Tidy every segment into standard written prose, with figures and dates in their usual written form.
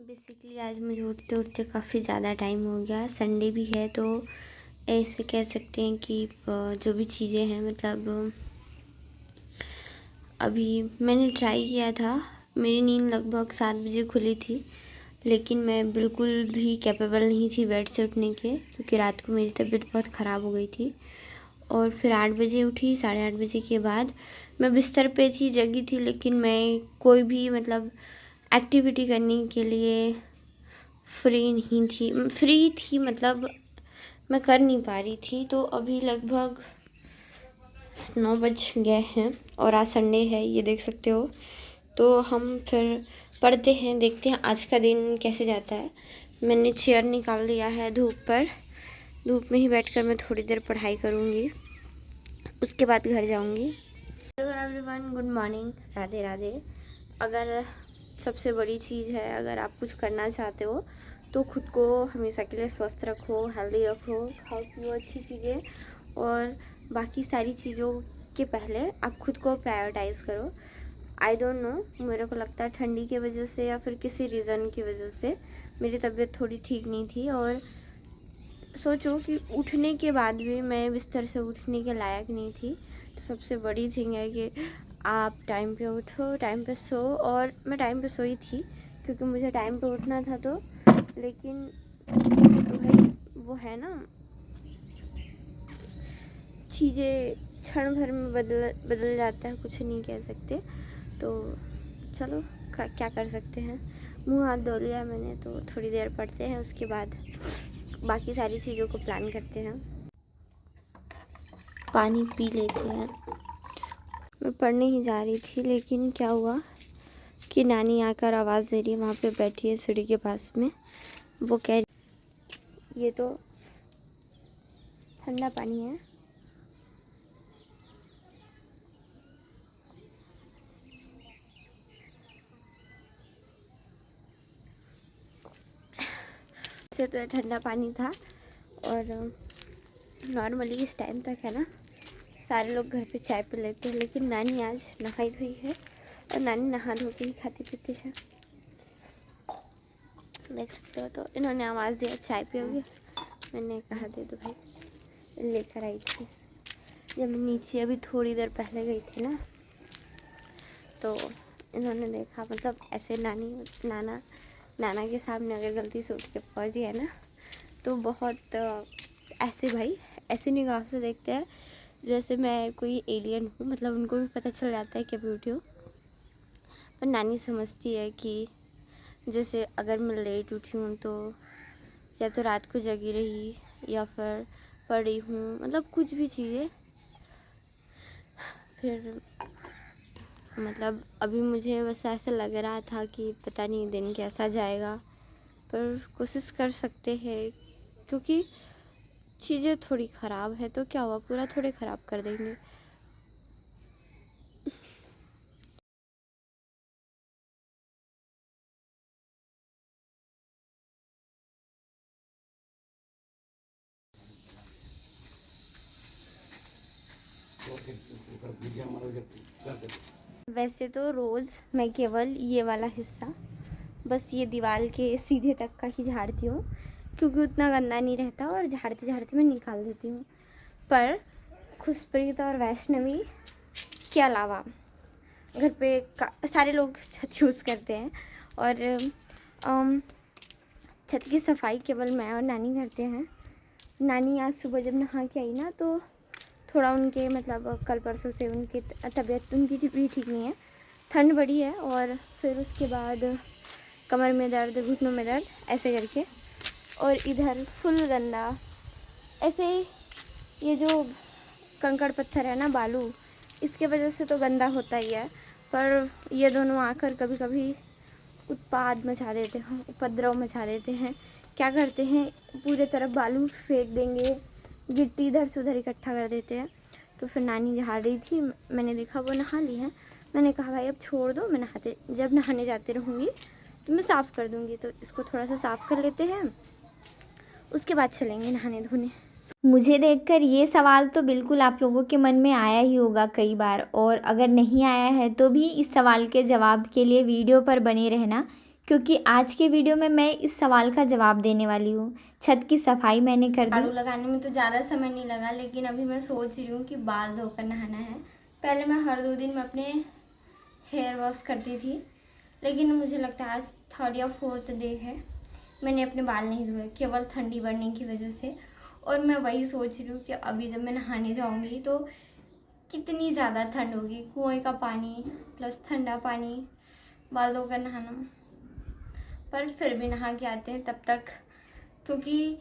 Basically आज मुझे उठते उठते काफ़ी ज़्यादा टाइम हो गया। संडे भी है तो ऐसे कह सकते हैं कि जो भी चीज़ें हैं मतलब अभी मैंने ट्राई किया था। मेरी नींद लगभग 7 बजे खुली थी, लेकिन मैं बिल्कुल भी कैपेबल नहीं थी बेड से उठने के, क्योंकि रात को मेरी तबीयत बहुत ख़राब हो गई थी। और फिर 8 बजे उठी। 8:30 बजे के बाद मैं बिस्तर पे थी, जगी थी, लेकिन मैं कोई भी मतलब एक्टिविटी करने के लिए फ्री थी मतलब मैं कर नहीं पा रही थी। तो अभी लगभग 9 बज गए हैं और आज संडे है, ये देख सकते हो। तो हम फिर पढ़ते हैं, देखते हैं आज का दिन कैसे जाता है। मैंने चेयर निकाल दिया है धूप पर, धूप में ही बैठकर मैं थोड़ी देर पढ़ाई करूँगी, उसके बाद घर जाऊँगी। Hello everyone, good morning, Radhe Radhe. अगर सबसे बड़ी चीज़ है, अगर आप कुछ करना चाहते हो तो खुद को हमेशा के लिए स्वस्थ रखो, हेल्दी रखो, खाओ पियो अच्छी चीज़ें, और बाकी सारी चीज़ों के पहले आप खुद को प्रायोरिटाइज़ करो। आई डोंट नो, मेरे को लगता है ठंडी की वजह से या फिर किसी रीज़न की वजह से मेरी तबीयत थोड़ी ठीक नहीं थी। और सोचो कि उठने के बाद भी मैं बिस्तर से उठने के लायक नहीं थी। तो सबसे बड़ी थिंग है कि आप टाइम पे उठो, टाइम पे सो। और मैं टाइम पे सोई थी क्योंकि मुझे टाइम पे उठना था। तो लेकिन भाई वो है ना, चीज़ें क्षण भर में बदल जाता है, कुछ नहीं कह सकते। तो चलो क्या कर सकते हैं। मुंह हाथ धो लिया मैंने, तो थोड़ी देर पढ़ते हैं, उसके बाद बाकी सारी चीज़ों को प्लान करते हैं। पानी पी लेते हैं। मैं पढ़ने ही जा रही थी, लेकिन क्या हुआ कि नानी आकर आवाज़ दे रही है, वहाँ पे बैठी है सीढ़ी के पास में। वो कह रही ये तो ठंडा पानी है। से तो ठंडा पानी था। और नॉर्मली इस टाइम तक है ना, सारे लोग घर पे चाय पी लेते हैं, लेकिन नानी आज नहाई धोई है और नानी नहा धो के ही खाती पीती है, देख सकते हो। तो इन्होंने आवाज़ दिया चाय पियोगे, मैंने कहा दे दो भाई, लेकर आई थी। जब मैं नीचे अभी थोड़ी देर पहले गई थी ना, तो इन्होंने देखा, मतलब ऐसे नाना के सामने अगर गलती से उठ के पहुँच गया ना, तो बहुत ऐसे भाई ऐसे निगाह से देखते हैं जैसे मैं कोई एलियन हूँ। मतलब उनको भी पता चल जाता है कि अभी उठी हूँ। पर नानी समझती है कि जैसे अगर मैं लेट उठी हूँ तो या तो रात को जगी रही या फिर पड़ी हूँ, मतलब कुछ भी चीज़ें। फिर मतलब अभी मुझे बस ऐसा लग रहा था कि पता नहीं दिन कैसा जाएगा, पर कोशिश कर सकते हैं, क्योंकि चीज़ें थोड़ी ख़राब है तो क्या हुआ, पूरा थोड़े ख़राब कर देंगे। वैसे तो रोज़ मैं केवल ये वाला हिस्सा, बस ये दीवार के सीधे तक का ही झाड़ती हूँ, क्योंकि उतना गंदा नहीं रहता और झाड़ते झाड़ते मैं निकाल देती हूँ। पर खुशप्रीत और वैष्णवी के अलावा घर पे सारे लोग छत यूज़ करते हैं, और छत की सफाई केवल मैं और नानी करते हैं। नानी आज सुबह जब नहा के आई ना, तो थोड़ा उनके मतलब कल परसों से उनकी तबीयत उनकी भी ठीक नहीं है, ठंड बढ़ी है। और फिर उसके बाद कमर में दर्द, घुटनों में दर्द, ऐसे करके। और इधर फुल गंदा, ऐसे ये जो कंकड़ पत्थर है ना, बालू, इसके वजह से तो गंदा होता ही है। पर ये दोनों आकर कभी कभी उत्पाद मचा देते हैं, उपद्रव मचा देते हैं। क्या करते हैं, पूरे तरफ बालू फेंक देंगे, गिट्टी इधर से उधर इकट्ठा कर देते हैं। तो फिर नानी झाड़ रही थी, मैंने देखा वो नहा ली है। मैंने कहा भाई अब छोड़ दो, मैं जब नहाने जाती रहूँगी तो मैं साफ़ कर दूँगी। तो इसको थोड़ा सा साफ़ कर लेते हैं, उसके बाद चलेंगे नहाने धोने। मुझे देखकर ये सवाल तो बिल्कुल आप लोगों के मन में आया ही होगा कई बार, और अगर नहीं आया है तो भी इस सवाल के जवाब के लिए वीडियो पर बने रहना, क्योंकि आज के वीडियो में मैं इस सवाल का जवाब देने वाली हूँ। छत की सफाई मैंने कर दी। झाड़ू लगाने में तो ज़्यादा समय नहीं लगा, लेकिन अभी मैं सोच रही हूँ कि बाल धोकर नहाना है। पहले मैं हर 2 दिन में अपने हेयर वॉश करती थी, लेकिन मुझे लगता है आज 3rd या 4th डे है मैंने अपने बाल नहीं धोए, केवल ठंडी बढ़ने की वजह से। और मैं वही सोच रही हूँ कि अभी जब मैं नहाने जाऊँगी तो कितनी ज़्यादा ठंड होगी, कुएँ का पानी प्लस ठंडा पानी, बाल धोकर नहाना। पर फिर भी नहा के आते हैं तब तक, क्योंकि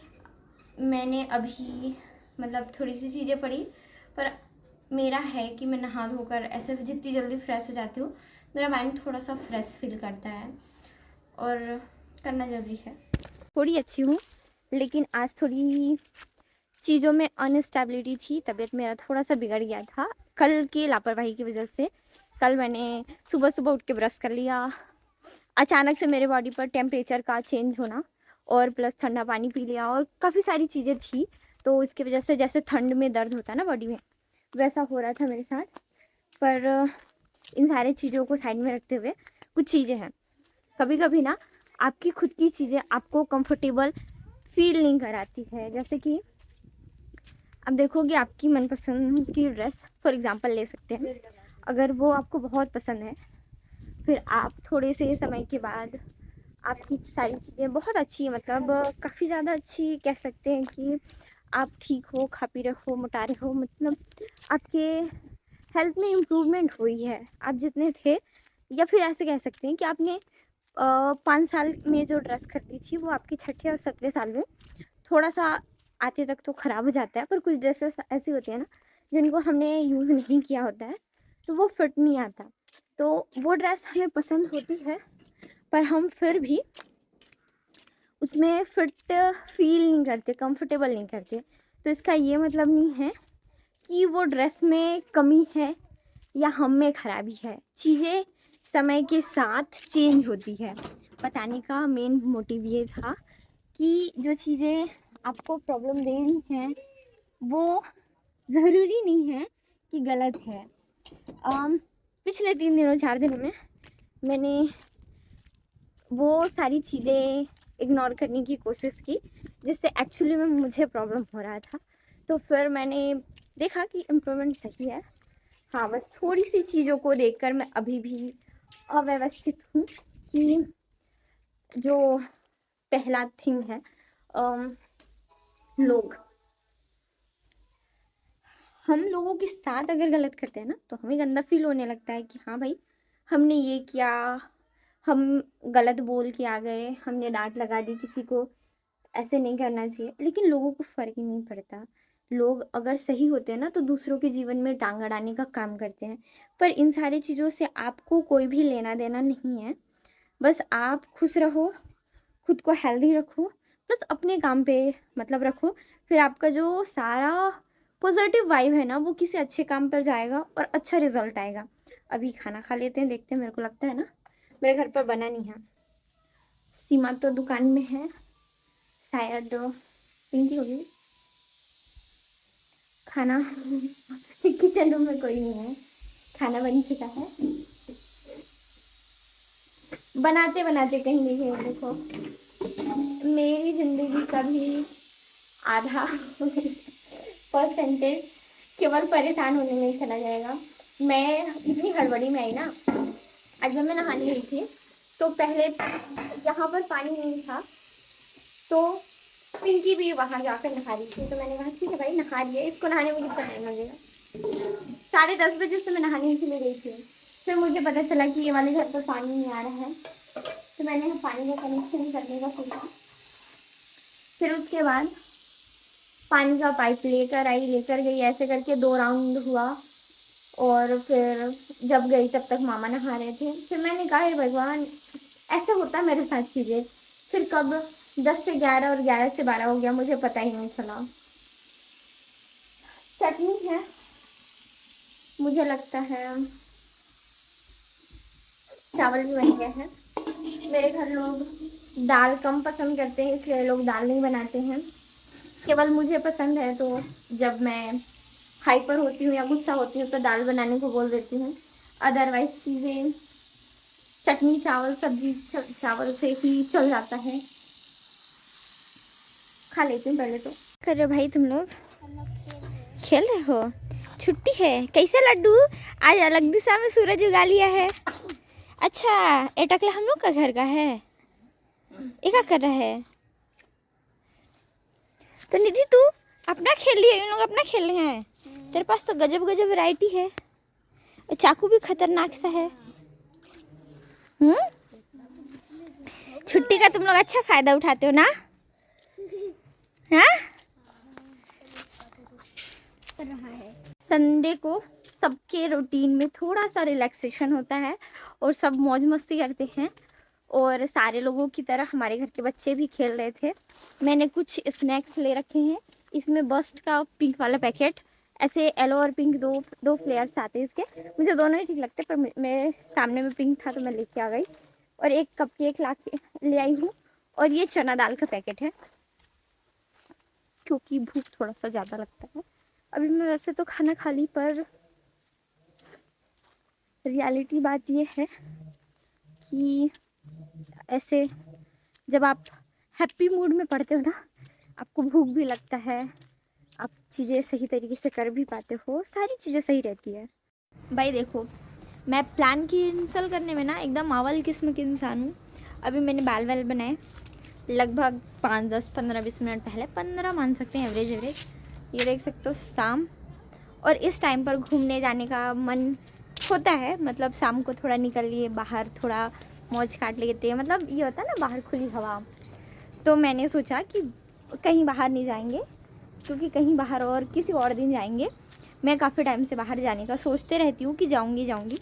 मैंने अभी मतलब थोड़ी सी चीज़ें पढ़ी, पर मेरा है कि मैं नहा धोकर ऐसे जितनी जल्दी फ्रेश हो जाती हूँ मेरा माइंड थोड़ा सा फ्रेश फील करता है और करना ज़रूरी है। थोड़ी अच्छी हूँ, लेकिन आज थोड़ी चीज़ों में अनस्टेबिलिटी थी, तबीयत मेरा थोड़ा सा बिगड़ गया था कल की लापरवाही की वजह से। कल मैंने सुबह सुबह उठ के ब्रश कर लिया, अचानक से मेरे बॉडी पर टेम्परेचर का चेंज होना और प्लस ठंडा पानी पी लिया और काफ़ी सारी चीज़ें थी, तो इसकी वजह से जैसे ठंड में दर्द होता है ना बॉडी में, वैसा हो रहा था मेरे साथ। पर इन सारी चीज़ों को साइड में रखते हुए कुछ चीज़ें हैं, कभी कभी ना आपकी खुद की चीज़ें आपको कंफर्टेबल फील नहीं कराती है। जैसे कि अब देखोगे आपकी मनपसंद की ड्रेस फॉर एग्जांपल ले सकते हैं, अगर वो आपको बहुत पसंद है, फिर आप थोड़े से समय के बाद आपकी सारी चीज़ें बहुत अच्छी है, मतलब काफ़ी ज़्यादा अच्छी कह सकते हैं कि आप ठीक हो, खा पी रहे हो, मोटा रहे हो, मतलब आपके हेल्थ में इम्प्रूवमेंट हुई है आप जितने थे। या फिर ऐसे कह सकते हैं कि आपने 5 साल में जो ड्रेस खरीदी थी वो आपकी 6ठे और 7वें साल में थोड़ा सा आते तक तो ख़राब हो जाता है, पर कुछ ड्रेसेस ऐसी होती है ना जिनको हमने यूज़ नहीं किया होता है तो वो फिट नहीं आता, तो वो ड्रेस हमें पसंद होती है पर हम फिर भी उसमें फिट फील नहीं करते, कंफर्टेबल नहीं करते। तो इसका ये मतलब नहीं है कि वो ड्रेस में कमी है या हम में खराबी है। चीज़ें समय के साथ चेंज होती है। बताने का मेन मोटिव ये था कि जो चीज़ें आपको प्रॉब्लम दे रही हैं वो ज़रूरी नहीं है कि गलत है। पिछले 3 दिनों 4 दिनों में मैंने वो सारी चीज़ें इग्नोर करने की कोशिश की जिससे एक्चुअली में मुझे प्रॉब्लम हो रहा था। तो फिर मैंने देखा कि इम्प्रूवमेंट सही है। हाँ, बस थोड़ी सी चीज़ों को देखकर मैं अभी भी अव्यवस्थित हूँ कि जो पहला थिंग है लोग, हम लोगों के साथ अगर गलत करते हैं ना तो हमें गंदा फील होने लगता है कि हाँ भाई हमने ये किया, हम गलत बोल के आ गए, हमने डांट लगा दी किसी को, ऐसे नहीं करना चाहिए। लेकिन लोगों को फ़र्क ही नहीं पड़ता, लोग अगर सही होते हैं ना तो दूसरों के जीवन में टांग अड़ाने का काम करते हैं। पर इन सारी चीज़ों से आपको कोई भी लेना देना नहीं है, बस आप खुश रहो, खुद को हेल्दी रखो, बस अपने काम पे मतलब रखो, फिर आपका जो सारा पॉजिटिव वाइब है ना वो किसी अच्छे काम पर जाएगा और अच्छा रिजल्ट आएगा। अभी खाना खा लेते हैं, देखते हैं, मेरे को लगता है ना मेरे घर पर बना नहीं है। सीमा तो दुकान में है, शायद पिंकी होगी। खाना किचन रूम में कोई नहीं है, खाना बन चुका है, बनाते बनाते कहीं नहीं गए। देखो मेरी ज़िंदगी का भी आधा परसेंटेज केवल परेशान होने में ही चला जाएगा। मैं इतनी गड़बड़ी में आई ना, आज जब मैं नहाने गई थी तो पहले यहाँ पर पानी नहीं था तो पिंकी भी वहाँ जाकर नहा रही थी, तो मैंने कहा ठीक है भाई नहा रही है, इसको नहाने में कितना टाइम लगेगा। 10:30 बजे से मैं नहाने के लिए गई थी, फिर मुझे पता चला कि ये वाले घर पर पानी नहीं आ रहा है, तो मैंने पानी का कनेक्शन करने का सोचा। फिर उसके बाद पानी का पाइप लेकर गई, ऐसे करके 2 राउंड हुआ और फिर जब गई तब तक मामा नहा रहे थे। फिर मैंने कहा हे भगवान, ऐसे होता मेरे साथ चीज़ें। फिर कब 10 से 11 और 11 से 12 हो गया, मुझे पता ही नहीं चला। चटनी है, मुझे लगता है चावल भी बन गए हैं। मेरे घर लोग दाल कम पसंद करते हैं, इसलिए लोग दाल नहीं बनाते हैं। केवल मुझे पसंद है, तो जब मैं हाइपर होती हूँ या गुस्सा होती हूँ तो दाल बनाने को बोल देती हूँ। अदरवाइज चीज़ें चटनी चावल सब्जी चावल से ही चल जाता है। खा लेती हूँ पहले तो। कर रहे हो भाई तुम लोग? खेल रहे हो? छुट्टी है? कैसे लड्डू? आज अलग दिशा में सूरज उगा लिया है। अच्छा, ये टकला हम लोग का घर का है। ये क्या कर रहा है? तो निधि तू अपना खेल रही है, इन लोग अपना खेल रहे हैं। तेरे पास तो गजब गजब वैरायटी है। और चाकू भी खतरनाक सा है। छुट्टी का तुम लोग अच्छा फायदा उठाते हो ना? हाँ? संडे को सबके रूटीन में थोड़ा सा रिलैक्सेशन होता है और सब मौज मस्ती करते हैं। और सारे लोगों की तरह हमारे घर के बच्चे भी खेल रहे थे। मैंने कुछ स्नैक्स ले रखे हैं। इसमें बस्ट का पिंक वाला पैकेट, ऐसे येलो और पिंक दो फ्लेयर्स आते हैं इसके। मुझे दोनों ही ठीक लगते, पर मेरे सामने में पिंक था तो मैं लेके आ गई। और एक कप केक ला के ले आई हूँ। और ये चना दाल का पैकेट है, क्योंकि भूख थोड़ा सा ज़्यादा लगता है। अभी मैं वैसे तो खाना खा ली, पर रियलिटी बात ये है कि ऐसे जब आप हैप्पी मूड में पड़ते हो ना, आपको भूख भी लगता है, आप चीज़ें सही तरीके से कर भी पाते हो, सारी चीज़ें सही रहती है। भाई देखो, मैं प्लान कैंसिल करने में ना एकदम अव्वल किस्म की इंसान हूँ। अभी मैंने बाल बनाए लगभग 5, 10, 15, 20 मिनट पहले, 15 मान सकते हैं एवरेज। ये देख सकते हो शाम, और इस टाइम पर घूमने जाने का मन होता है। मतलब शाम को थोड़ा निकल लिए बाहर, थोड़ा मौज काट लेते हैं। मतलब ये होता है ना बाहर खुली हवा। तो मैंने सोचा कि कहीं बाहर नहीं जाएंगे, क्योंकि कहीं बाहर और किसी और दिन जाएंगे। मैं काफ़ी टाइम से बाहर जाने का सोचते रहती हूँ कि जाऊँगी,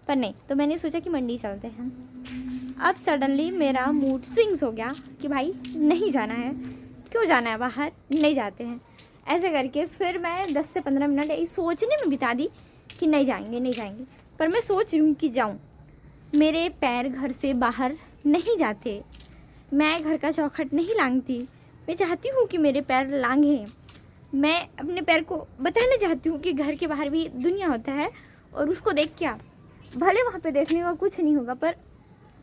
पर नहीं। तो मैंने सोचा कि मंडी चलते हैं। अब सडनली मेरा मूड स्विंग्स हो गया कि भाई नहीं जाना है, क्यों जाना है बाहर, नहीं जाते हैं। ऐसे करके फिर मैं 10 से 15 मिनट यही सोचने में बिता दी कि नहीं जाएंगे। पर मैं सोच रही हूँ कि जाऊँ। मेरे पैर घर से बाहर नहीं जाते, मैं घर का चौखट नहीं लांघती। मैं चाहती हूँ कि मेरे पैर लांघें। मैं अपने पैर को बताना चाहती हूँ कि घर के बाहर भी दुनिया होता है, और उसको देख के आप भले वहाँ पे देखने का कुछ नहीं होगा, पर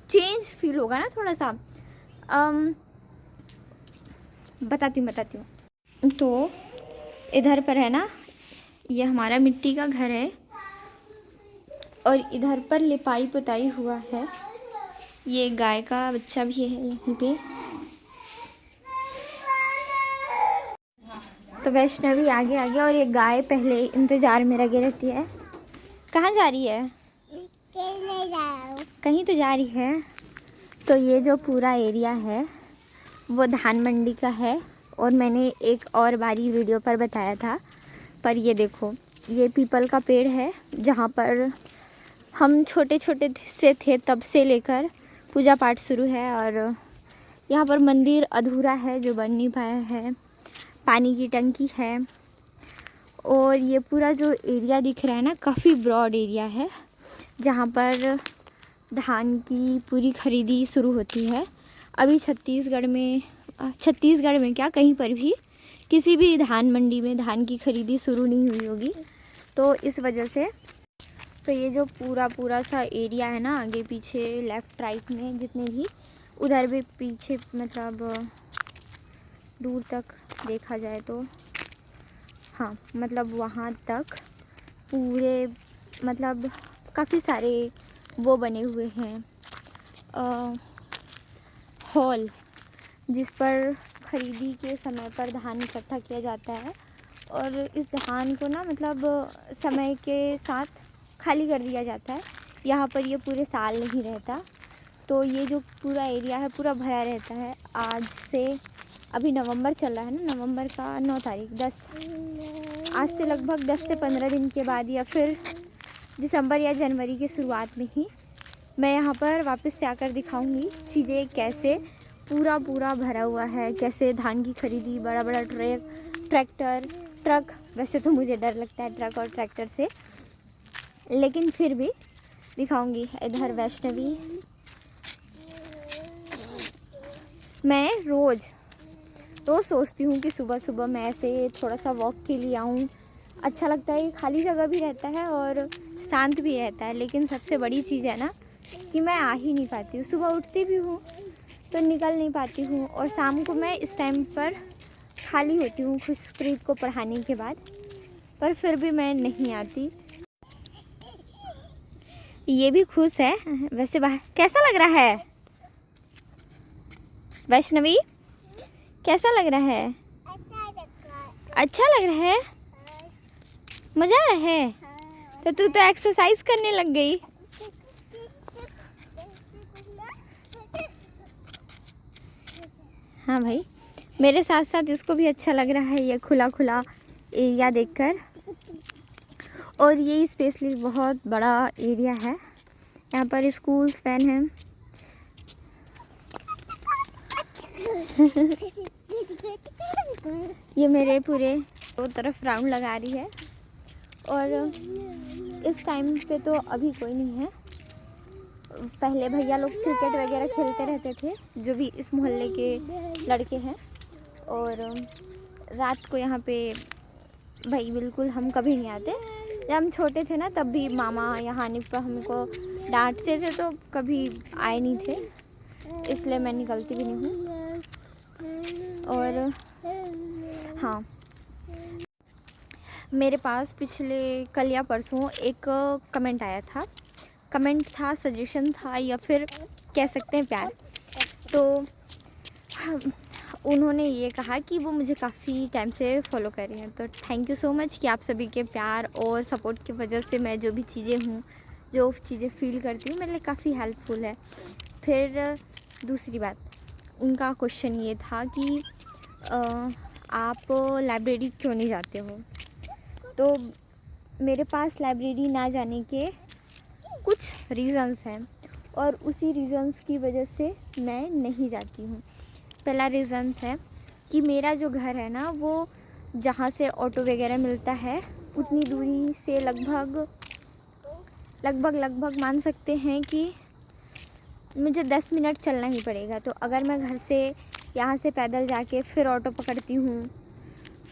चेंज फील होगा ना थोड़ा सा। बताती हूँ। तो इधर पर है ना, ये हमारा मिट्टी का घर है, और इधर पर लिपाई पुताई हुआ है। ये गाय का बच्चा भी है यहीं पे। तो वैष्णवी आगे और ये गाय पहले इंतज़ार में लगी रहती है। कहाँ जा रही है? कहीं तो जा रही है। तो ये जो पूरा एरिया है वो धान मंडी का है, और मैंने एक और बारी वीडियो पर बताया था। पर ये देखो, ये पीपल का पेड़ है, जहाँ पर हम छोटे से थे तब से लेकर पूजा पाठ शुरू है। और यहाँ पर मंदिर अधूरा है जो बन नहीं पाया है। पानी की टंकी है, और ये पूरा जो एरिया दिख रहा है ना, काफ़ी ब्रॉड एरिया है, जहाँ पर धान की पूरी खरीदी शुरू होती है। अभी छत्तीसगढ़ में क्या, कहीं पर भी किसी भी धान मंडी में धान की खरीदी शुरू नहीं हुई होगी। तो इस वजह से तो ये जो पूरा सा एरिया है ना, आगे पीछे लेफ़्ट राइट में जितने भी, उधर भी पीछे, मतलब दूर तक देखा जाए तो, हाँ, मतलब वहाँ तक पूरे, मतलब काफ़ी सारे वो बने हुए हैं हॉल, जिस पर खरीदी के समय पर धान इकट्ठा किया जाता है। और इस धान को ना, मतलब समय के साथ खाली कर दिया जाता है। यहाँ पर ये पूरे साल नहीं रहता। तो ये जो पूरा एरिया है पूरा भरा रहता है। आज से, अभी नवंबर चल रहा है ना, नवंबर का 9 तारीख, 10, आज से लगभग 10 से 15 दिन के बाद, या फिर दिसंबर या जनवरी की शुरुआत में ही मैं यहाँ पर वापस से आकर दिखाऊंगी चीज़ें कैसे पूरा भरा हुआ है, कैसे धान की खरीदी, बड़ा ट्रक। वैसे तो मुझे डर लगता है ट्रक और ट्रैक्टर से, लेकिन फिर भी दिखाऊंगी। इधर वैष्णवी, मैं रोज़ सोचती हूँ कि सुबह मैं ऐसे थोड़ा सा वॉक के लिए आऊँ। अच्छा लगता है, खाली जगह भी रहता है और शांत भी रहता है। लेकिन सबसे बड़ी चीज़ है ना कि मैं आ ही नहीं पाती हूँ। सुबह उठती भी हूँ तो निकल नहीं पाती हूँ, और शाम को मैं इस टाइम पर खाली होती हूँ खुशप्रीत को पढ़ाने के बाद, पर फिर भी मैं नहीं आती। ये भी खुश है वैसे। बाहर कैसा लग रहा है वैष्णवी, कैसा लग रहा है? अच्छा लग रहा है, मज़ा आ रहा है। तो तू तो एक्सरसाइज करने लग गई। हाँ भाई, मेरे साथ साथ इसको भी अच्छा लग रहा है ये खुला खुला एरिया देखकर। और ये स्पेशली बहुत बड़ा एरिया है, यहाँ पर स्कूल्स फैन हैं। ये मेरे पूरे दो तरफ राउंड लगा रही है। और इस टाइम पे तो अभी कोई नहीं है। पहले भैया लोग क्रिकेट वगैरह खेलते रहते थे, जो भी इस मोहल्ले के लड़के हैं। और रात को यहाँ पे भाई बिल्कुल हम कभी नहीं आते। जब हम छोटे थे ना तब भी मामा यहाँ आने पर हमको डांटते थे, तो कभी आए नहीं थे, इसलिए मैं निकलती भी नहीं हूँ। और हाँ, मेरे पास पिछले कल या परसों एक कमेंट आया था। कमेंट था, सजेशन था, या फिर कह सकते हैं प्यार। तो उन्होंने ये कहा कि वो मुझे काफ़ी टाइम से फॉलो कर रहे हैं। तो थैंक यू सो मच कि आप सभी के प्यार और सपोर्ट की वजह से मैं जो भी चीज़ें हूँ, जो चीज़ें फील करती हूँ, मेरे लिए काफ़ी हेल्पफुल है। फिर दूसरी बात, उनका क्वेश्चन ये था कि आप लाइब्रेरी क्यों नहीं जाते हो। तो मेरे पास लाइब्रेरी ना जाने के कुछ रीज़न्स हैं, और उसी रीज़न्स की वजह से मैं नहीं जाती हूँ। पहला रीज़न्स है कि मेरा जो घर है ना, वो जहाँ से ऑटो वगैरह मिलता है उतनी दूरी से लगभग मान सकते हैं कि मुझे 10 मिनट चलना ही पड़ेगा। तो अगर मैं घर से यहाँ से पैदल जाके फिर ऑटो पकड़ती हूँ,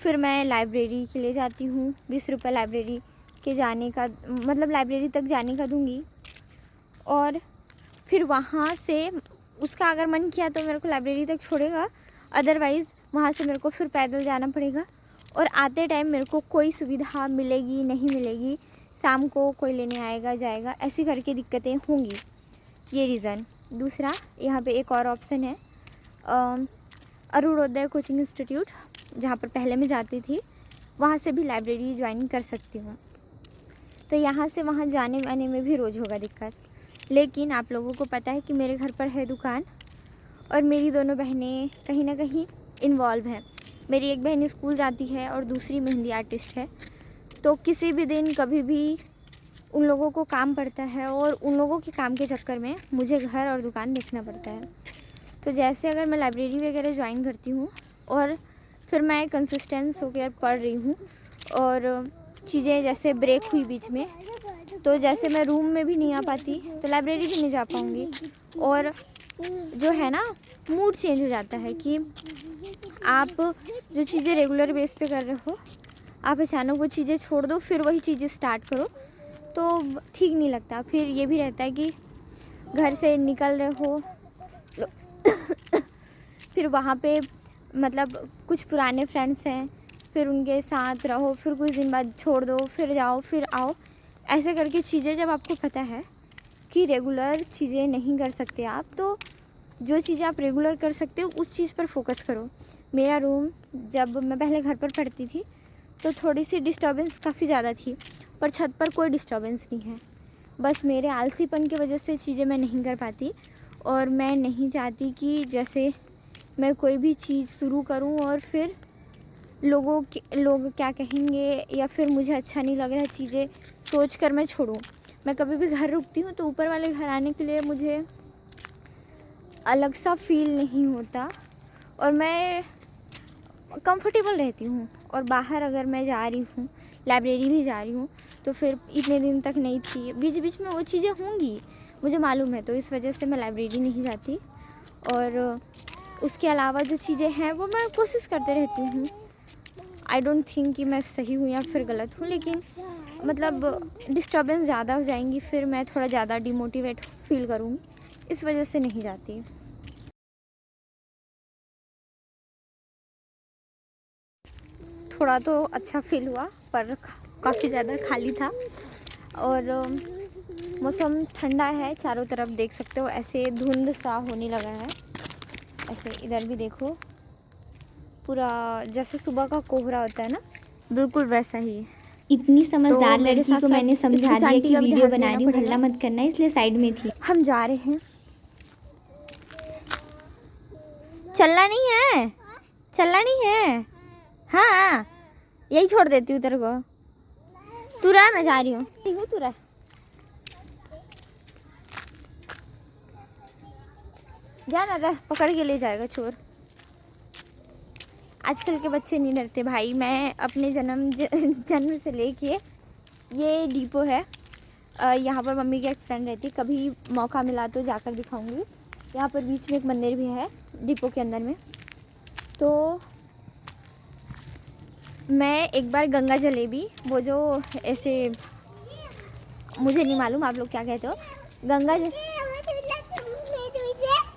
फिर मैं लाइब्रेरी के लिए जाती हूँ, 20 रुपये लाइब्रेरी के जाने का, मतलब लाइब्रेरी तक जाने का दूँगी। और फिर वहाँ से उसका अगर मन किया तो मेरे को लाइब्रेरी तक छोड़ेगा, अदरवाइज़ वहाँ से मेरे को फिर पैदल जाना पड़ेगा। और आते टाइम मेरे को कोई सुविधा मिलेगी नहीं मिलेगी, शाम को कोई लेने आएगा जाएगा, ऐसी करके दिक्कतें होंगी। ये रीज़न। दूसरा, यहाँ पे एक और ऑप्शन है, अरुणोदय कोचिंग इंस्टीट्यूट, जहाँ पर पहले मैं जाती थी, वहाँ से भी लाइब्रेरी ज्वाइन कर सकती हूँ। तो यहाँ से वहाँ जाने आने में भी रोज़ होगा दिक्कत। लेकिन आप लोगों को पता है कि मेरे घर पर है दुकान, और मेरी दोनों बहनें कहीं ना कहीं इन्वॉल्व हैं। मेरी एक बहन स्कूल जाती है और दूसरी मेहंदी आर्टिस्ट है। तो किसी भी दिन कभी भी उन लोगों को काम पड़ता है, और उन लोगों के काम के चक्कर में मुझे घर और दुकान देखना पड़ता है। तो जैसे अगर मैं लाइब्रेरी वगैरह ज्वाइन करती हूँ और फिर मैं कंसिस्टेंस होकर पढ़ रही हूँ, और चीज़ें जैसे ब्रेक हुई बीच में, तो जैसे मैं रूम में भी नहीं आ पाती तो लाइब्रेरी भी नहीं जा पाऊँगी। और जो है ना, मूड चेंज हो जाता है कि आप जो चीज़ें रेगुलर बेस पे कर रहे हो, आप अचानक वो चीज़ें छोड़ दो, फिर वही चीज़ें स्टार्ट करो, तो ठीक नहीं लगता। फिर ये भी रहता है कि घर से निकल रहे हो फिर वहाँ पे मतलब कुछ पुराने फ्रेंड्स हैं, फिर उनके साथ रहो, फिर कुछ दिन बाद छोड़ दो, फिर जाओ, फिर आओ, ऐसे करके चीज़ें जब आपको पता है कि रेगुलर चीज़ें नहीं कर सकते आप, तो जो चीज़ें आप रेगुलर कर सकते हो उस चीज़ पर फोकस करो। मेरा रूम, जब मैं पहले घर पर पढ़ती थी तो थोड़ी सी डिस्टर्बेंस काफ़ी ज़्यादा थी, पर छत पर कोई डिस्टर्बेंस नहीं है। बस मेरे आलसीपन की वजह से चीज़ें मैं नहीं कर पाती, और मैं नहीं चाहती कि जैसे मैं कोई भी चीज़ शुरू करूं और फिर लोग क्या कहेंगे, या फिर मुझे अच्छा नहीं लग रहा चीज़ें सोच कर मैं छोड़ूं। मैं कभी भी घर रुकती हूं तो ऊपर वाले घर आने के लिए मुझे अलग सा फील नहीं होता, और मैं कंफर्टेबल रहती हूँ। और बाहर अगर मैं जा रही हूँ, लाइब्रेरी भी जा रही हूँ, तो फिर इतने दिन तक नहीं थी, बीच बीच में वो चीज़ें होंगी, मुझे मालूम है, तो इस वजह से मैं लाइब्रेरी नहीं जाती। और उसके अलावा जो चीज़ें हैं वो मैं कोशिश करते रहती हूँ। आई डोंट थिंक कि मैं सही हूँ या फिर गलत हूँ, लेकिन मतलब डिस्टर्बेंस ज़्यादा हो जाएंगी, फिर मैं थोड़ा ज़्यादा डिमोटिवेट फील करूँगी, इस वजह से नहीं जाती। थोड़ा तो अच्छा फील हुआ पर काफ़ी ज़्यादा खाली था। और मौसम ठंडा है, चारों तरफ देख सकते हो ऐसे धुंध सा होने लगा है। ऐसे इधर भी देखो, पूरा जैसे सुबह का कोहरा होता है ना, बिल्कुल वैसा ही है। इतनी समझदार तो मेरे लड़की को साथ मैंने साथ समझा इसमें दिया आंटी कि का भी वीडियो ध्यान बना देना रही हूँ, पड़ेगा। हल्ला मत करना, इसलिए साइड में थी। हम जा रहे हैं। चलना नहीं है, चलना नहीं है। हाँ यही छोड़ देती हूँ तेरे को। तू रहा, मैं जा रही हूँ। तू रहा। जा ना, रह, पकड़ के ले जाएगा चोर। आजकल के बच्चे नहीं डरते भाई। मैं अपने जन्म से लेके, ये डिपो है, यहाँ पर मम्मी की एक फ्रेंड रहती है, कभी मौका मिला तो जाकर दिखाऊंगी। यहाँ पर बीच में एक मंदिर भी है डिपो के अंदर में। तो मैं एक बार गंगा जलेबी, वो जो ऐसे, मुझे नहीं मालूम आप लोग क्या कहते हो,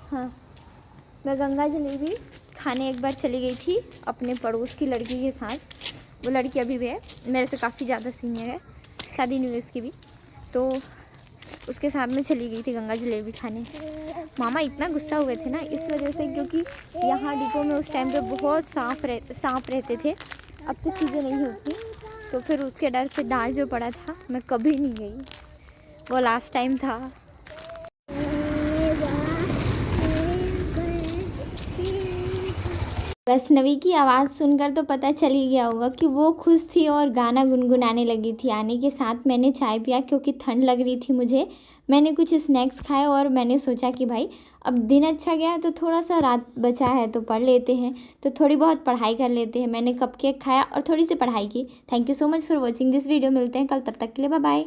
हाँ, मैं गंगा जलेबी खाने एक बार चली गई थी अपने पड़ोस की लड़की के साथ। वो लड़की अभी भी है, मेरे से काफ़ी ज़्यादा सीनियर है, शादी नहीं हुई उसकी भी। तो उसके साथ में चली गई थी गंगा जलेबी खाने। मामा इतना गुस्सा हुए थे ना इस वजह से, क्योंकि यहाँ डिपो में उस टाइम पे बहुत सांप रहते थे। अब तो चीज़ें नहीं होती, तो फिर उसके डर से डांट जो पड़ा था, मैं कभी नहीं गई। वो लास्ट टाइम था। वैष्णवी की आवाज़ सुनकर तो पता चल ही गया होगा कि वो खुश थी और गाना गुनगुनाने लगी थी। आने के साथ मैंने चाय पिया क्योंकि ठंड लग रही थी मुझे। मैंने कुछ स्नैक्स खाए और मैंने सोचा कि भाई अब दिन अच्छा गया तो थोड़ा सा रात बचा है तो पढ़ लेते हैं, तो थोड़ी बहुत पढ़ाई कर लेते हैं। मैंने कपकेक खाया और थोड़ी सी पढ़ाई की। Thank you so much for watching this video. मिलते हैं कल, तब तक के लिए बाय बाय।